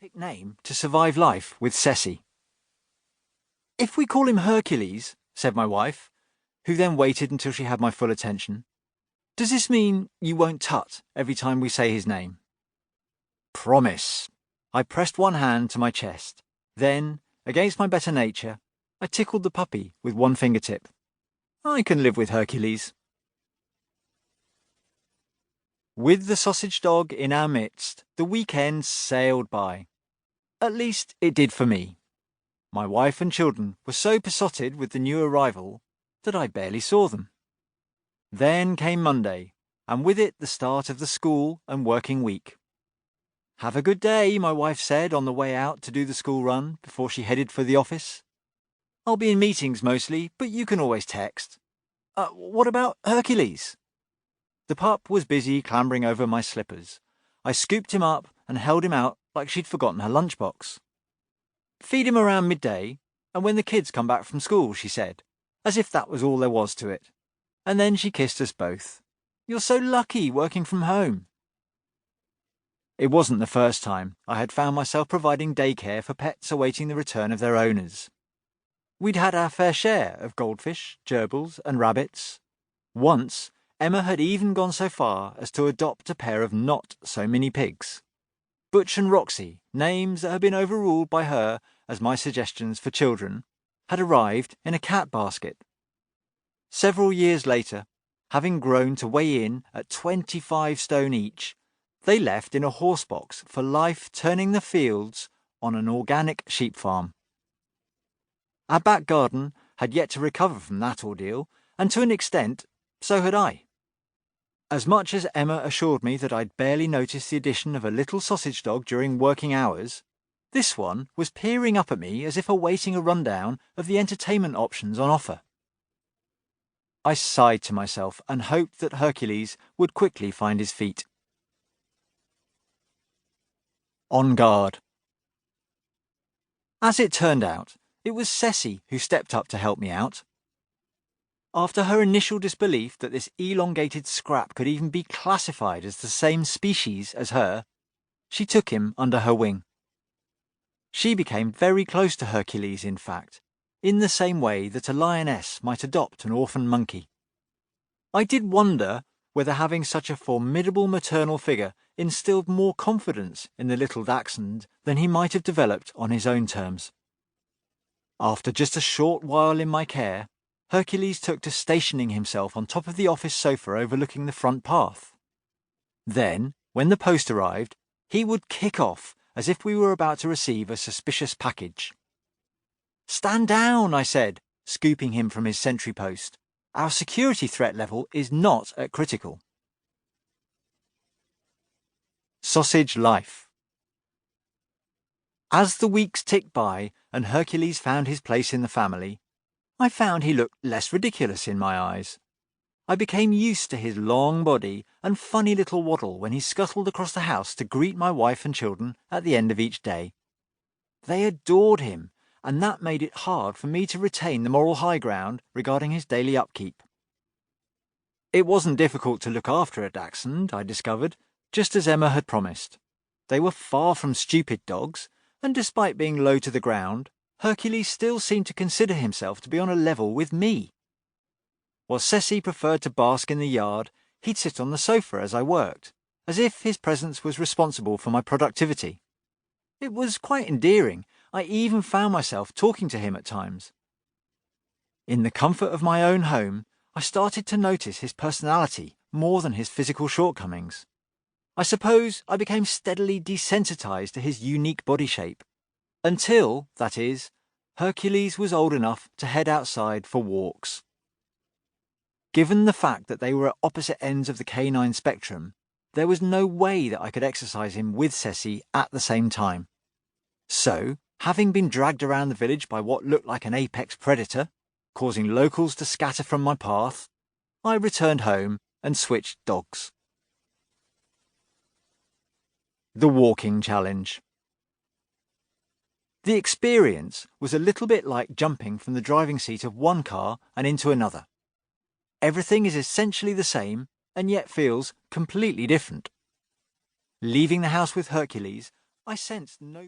perfect name to survive life with Ceci. If we call him Hercules, said my wife, who then waited until she had my full attention, does this mean you won't tut every time we say his name? Promise. I pressed one hand to my chest. Then, against my better nature, I tickled the puppy with one fingertip. I can live with Hercules. With the sausage dog in our midst, the weekend sailed by. At least it did for me. My wife and children were so besotted with the new arrival that I barely saw them. Then came Monday, and with it the start of the school and working week. Have a good day, my wife said on the way out to do the school run before she headed for the office. I'll be in meetings mostly, but you can always text. What about Hercules? The pup was busy clambering over my slippers. I scooped him up and held him out like she'd forgotten her lunchbox. Feed him around midday, and when the kids come back from school, she said, as if that was all there was to it. And then she kissed us both. You're so lucky working from home. It wasn't the first time I had found myself providing daycare for pets awaiting the return of their owners. We'd had our fair share of goldfish, gerbils, and rabbits. Once, Emma had even gone so far as to adopt a pair of not-so-mini pigs. Butch and Roxy, names that had been overruled by her as my suggestions for children, had arrived in a cat basket. Several years later, having grown to weigh in at 25 stone each, they left in a horse box for life turning the fields on an organic sheep farm. Our back garden had yet to recover from that ordeal, and to an extent, so had I. As much as Emma assured me that I'd barely noticed the addition of a little sausage dog during working hours, this one was peering up at me as if awaiting a rundown of the entertainment options on offer. I sighed to myself and hoped that Hercules would quickly find his feet. On guard. As it turned out, it was Ceci who stepped up to help me out. After her initial disbelief that this elongated scrap could even be classified as the same species as her, she took him under her wing. She became very close to Hercules, in fact, in the same way that a lioness might adopt an orphan monkey. I did wonder whether having such a formidable maternal figure instilled more confidence in the little dachshund than he might have developed on his own terms. After just a short while in my care, Hercules took to stationing himself on top of the office sofa overlooking the front path. Then, when the post arrived, he would kick off as if we were about to receive a suspicious package. "Stand down," I said, scooping him from his sentry post. "Our security threat level is not at critical." Sausage life. As the weeks ticked by and Hercules found his place in the family, I found he looked less ridiculous in my eyes. I became used to his long body and funny little waddle when he scuttled across the house to greet my wife and children at the end of each day. They adored him, and that made it hard for me to retain the moral high ground regarding his daily upkeep. It wasn't difficult to look after a dachshund, I discovered, just as Emma had promised. They were far from stupid dogs, and despite being low to the ground, Hercules still seemed to consider himself to be on a level with me. While Ceci preferred to bask in the yard, he'd sit on the sofa as I worked, as if his presence was responsible for my productivity. It was quite endearing. I even found myself talking to him at times. In the comfort of my own home, I started to notice his personality more than his physical shortcomings. I suppose I became steadily desensitized to his unique body shape. Until, that is, Hercules was old enough to head outside for walks. Given the fact that they were at opposite ends of the canine spectrum, there was no way that I could exercise him with Ceci at the same time. So, having been dragged around the village by what looked like an apex predator, causing locals to scatter from my path, I returned home and switched dogs. The walking challenge. The experience was a little bit like jumping from the driving seat of one car and into another. Everything is essentially the same and yet feels completely different. Leaving the house with Hercules, I sensed no